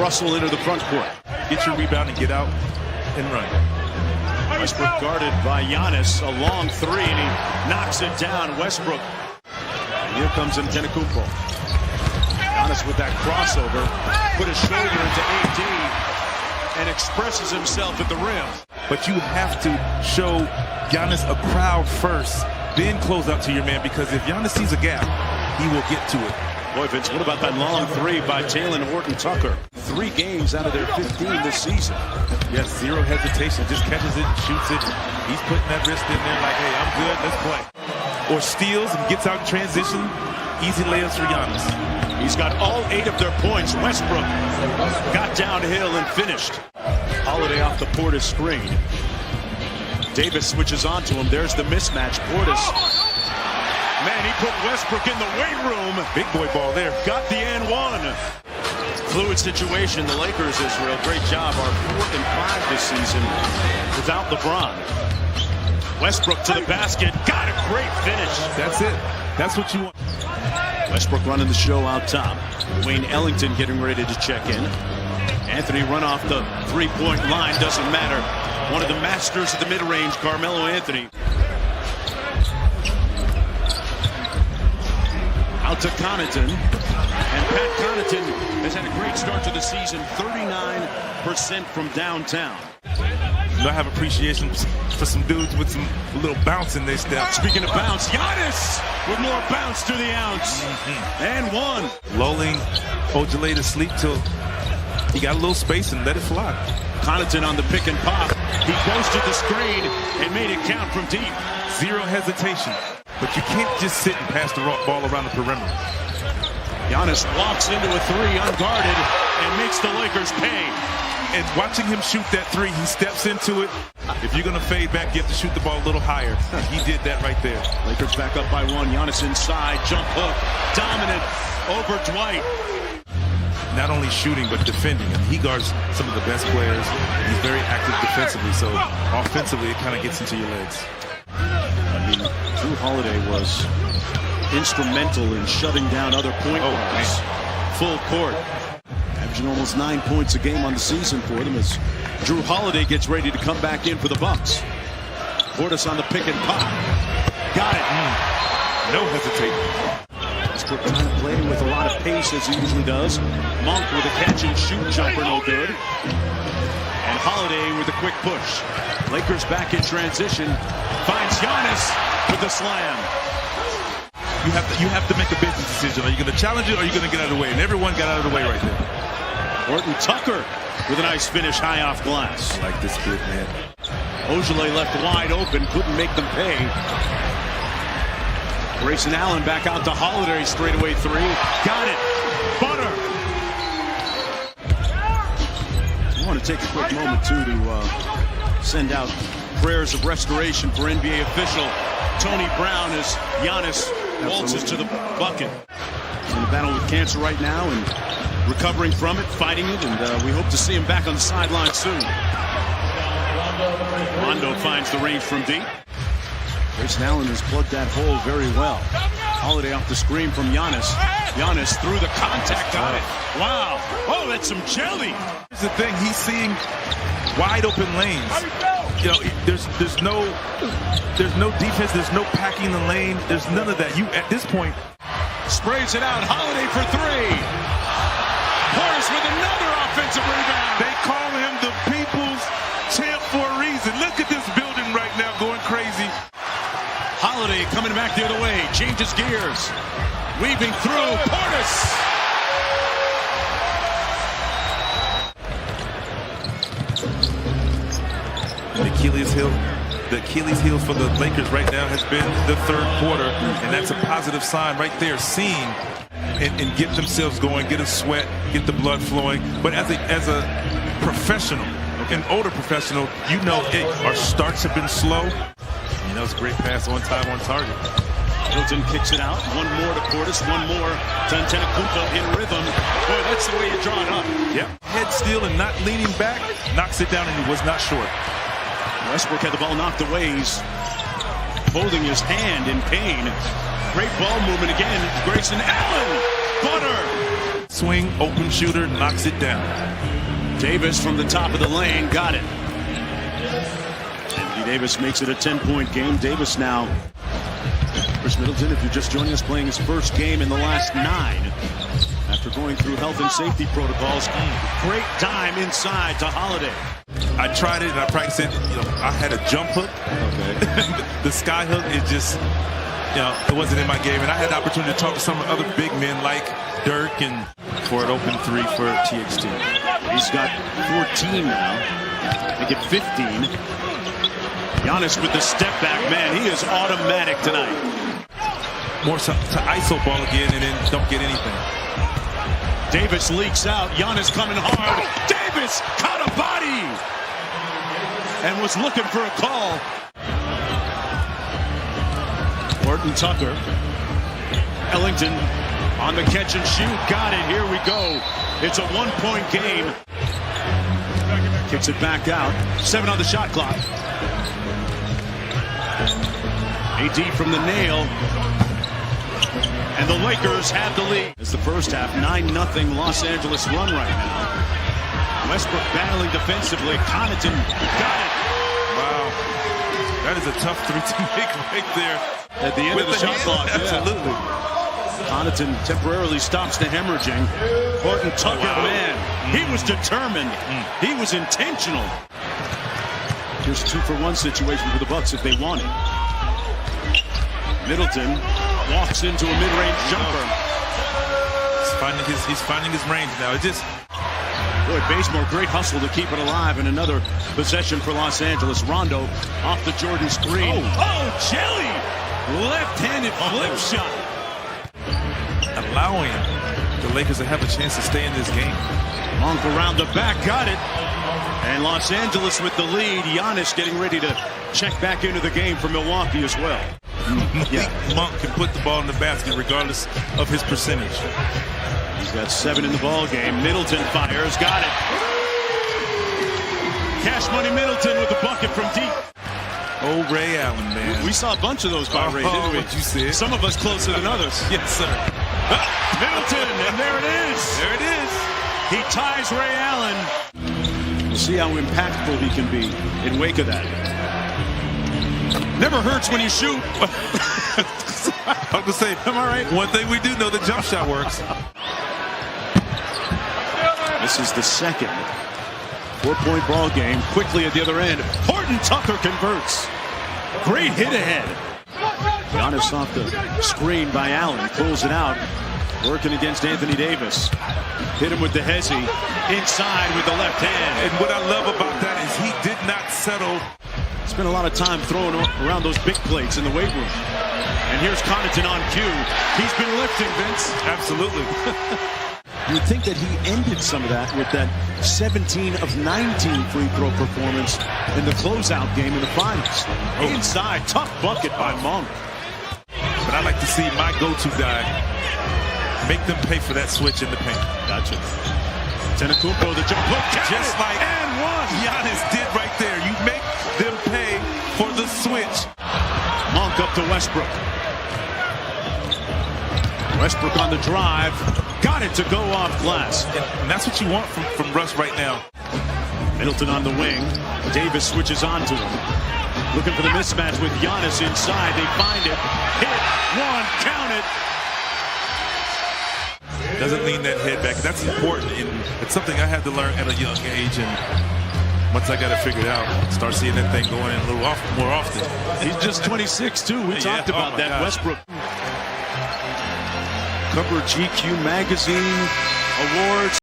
Russell into the front court. Get your rebound and get out and run. Westbrook guarded by Giannis. A long three, and he knocks it down. Westbrook. And here comes Antetokounmpo. Giannis with that crossover. Put his shoulder into AD and expresses himself at the rim. But you have to show Giannis a crowd first, then close out to your man, because if Giannis sees a gap, he will get to it. Boy, Vince, what about that long three by Jalen Horton-Tucker? 3 games out of their 15 this season. Yes, zero hesitation. Just catches it and shoots it. He's putting that wrist in there like, hey, I'm good, let's play. Or steals and gets out in transition. Easy layups for Giannis. He's got all 8 of their points. Westbrook got downhill and finished. Holiday off the Portis screen. Davis switches onto him. There's the mismatch. Portis. Man, he put Westbrook in the weight room. Big boy ball there. Got the and one. Fluid situation. The Lakers, Israel, great job. Are 4th and 5 this season without LeBron. Westbrook to the basket. Got a great finish. That's it. That's what you want. Westbrook running the show out top. Wayne Ellington getting ready to check in. Anthony run off the 3-point line. Doesn't matter. One of the masters of the mid-range, Carmelo Anthony. Out to Connaughton. And Pat Connaughton has had a great start to the season. 39% from downtown. I have appreciation for some dudes with some little bounce in their step. Speaking of bounce, Giannis with more bounce to the ounce. And one. Lulling Ojale to sleep till he got a little space and let it fly. Connaughton on the pick and pop. He posted the screen and made it count from deep. Zero hesitation. But you can't just sit and pass the ball around the perimeter. Giannis walks into a 3 unguarded and makes the Lakers pay. And watching him shoot that 3, he steps into it. If you're going to fade back, you have to shoot the ball a little higher. He did that right there. Lakers back up by 1. Giannis inside, jump hook, dominant over Dwight. Not only shooting, but defending. And he guards some of the best players. He's very active defensively, so offensively, it kind of gets into your legs. I mean, Drew Holiday was instrumental in shutting down other point guards. Full court. Averaging almost 9 points a game on the season for them as Drew Holiday gets ready to come back in for the Bucks. Portis on the pick and pop. Got it. No hesitating. Westbrook kind of playing with a lot of pace as he usually does. Monk with a catch and shoot jumper, no good. And Holiday with a quick push. Lakers back in transition. Finds Giannis with the slam. You have to make a business decision. Are you going to challenge it or are you going to get out of the way? And everyone got out of the way right there. Horton-Tucker with a nice finish high off glass. I like this kid, man. Ojale left wide open, couldn't make them pay. Grayson Allen back out to Holiday, straightaway 3. Got it. Butter. I want to take a quick moment, too, to send out prayers of restoration for NBA official Tony Brown as Giannis waltzes to the bucket. He's in a battle with cancer right now and recovering from it, fighting it, and we hope to see him back on the sideline soon. Rondo finds the range from deep. Grayson Allen has plugged that hole very well. Holiday off the screen from Giannis. Giannis through the contact on it. Wow. Oh, that's some jelly. Here's the thing. He's seeing wide open lanes. You know, there's no defense. There's no packing the lane. There's none of that. You at this point sprays it out. Holiday for 3. Portis with another offensive rebound. They call him the people's champ for a reason. Look at this building right now going crazy. Holiday coming back the other way. Changes gears. Weaving through. Portis. The Achilles heel for the Lakers right now has been the 3rd quarter, and that's a positive sign right there. Seeing and get themselves going, get a sweat, get the blood flowing. But as a professional, an older professional, you know our starts have been slow. You know, it's a great pass on time, on target. Hilton kicks it out. One more to Portis, one more to Antetokounmpo in rhythm. Boy, that's the way you draw it up. Yep. Head still and not leaning back, knocks it down, and he was not short. Westbrook had the ball knocked away. He's holding his hand in pain. Great ball movement again. Grayson Allen. Butter. swing, open shooter, knocks it down. Davis from the top of the lane, got it. Anthony Davis makes it a 10-point game. Davis now, Chris Middleton, if you're just joining us, playing his first game in the last 9 after going through health and safety protocols. Great dime inside to Holiday. I tried it and I practiced it. I had a jump hook. Okay. The sky hook is just, it wasn't in my game. And I had the opportunity to talk to some other big men like Dirk and for an open 3 for THT. He's got 14 now. Make it 15. Giannis with the step back, man, he is automatic tonight. More to ISO ball again and then don't get anything. Davis leaks out. Giannis coming hard. Davis caught a body and was looking for a call. Horton Tucker. Ellington on the catch and shoot. Got it. Here we go. It's a 1-point game. Kicks it back out. 7 on the shot clock. AD from the nail. And the Lakers have the lead. It's the first half, 9-0 Los Angeles run right now. Westbrook battling defensively. Connaughton got it. Wow. That is a tough 3 to make right there. At the end of the shot clock. Absolutely. Connaughton temporarily stops the hemorrhaging. Horton Tucker, man, he was determined. He was intentional. Here's a 2-for-1 situation for the Bucks if they want it. Middleton walks into a mid-range jumper. He's finding his range now. It just... Boy, Bazemore, great hustle to keep it alive. And another possession for Los Angeles. Rondo off the Jordan screen. Oh, Jelly! Left-handed flip shot. Allowing the Lakers to have a chance to stay in this game. Monk around the back, got it. And Los Angeles with the lead. Giannis getting ready to check back into the game for Milwaukee as well. Monk can put the ball in the basket regardless of his percentage. He's got 7 in the ball game. Middleton fires, got it. Cash Money Middleton with the bucket from deep. Oh, Ray Allen, man. We saw a bunch of those by Ray, didn't we? What you said. Some of us closer than others. Yes, sir. Middleton, and there it is. There it is. He ties Ray Allen. We'll see how impactful he can be in wake of that. Never hurts when you shoot. I'm gonna say, am I right? One thing we do know, the jump shot works. This is the second 4-point ball game. Quickly at the other end, Horton Tucker converts. Great hit ahead. Giannis off the screen by Allen, pulls it out, working against Anthony Davis. Hit him with the hezzy, inside with the left hand. And what I love about that is he did not settle. Spent a lot of time throwing around those big plates in the weight room. And here's Connaughton on cue. He's been lifting, Vince. Absolutely. You'd think that he ended some of that with that 17 of 19 free throw performance in the closeout game in the finals. Inside, tough bucket by Monk. But I like to see my go-to guy make them pay for that switch in the paint. Gotcha. Antetokounmpo, the jump hook, just like Giannis did right there. You make them pay for the switch. Monk up to Westbrook. Westbrook on the drive. Got it to go off glass. And that's what you want from Russ right now. Middleton on the wing. Davis switches on to him. Looking for the mismatch with Giannis inside. They find it. Hit. One. Count it. Doesn't lean that head back. That's important. It's something I had to learn at a young age. And once I got it figured out, start seeing that thing going in a little more often. He's just 26, too. We talked about that. Gosh. Westbrook. Cover GQ magazine awards.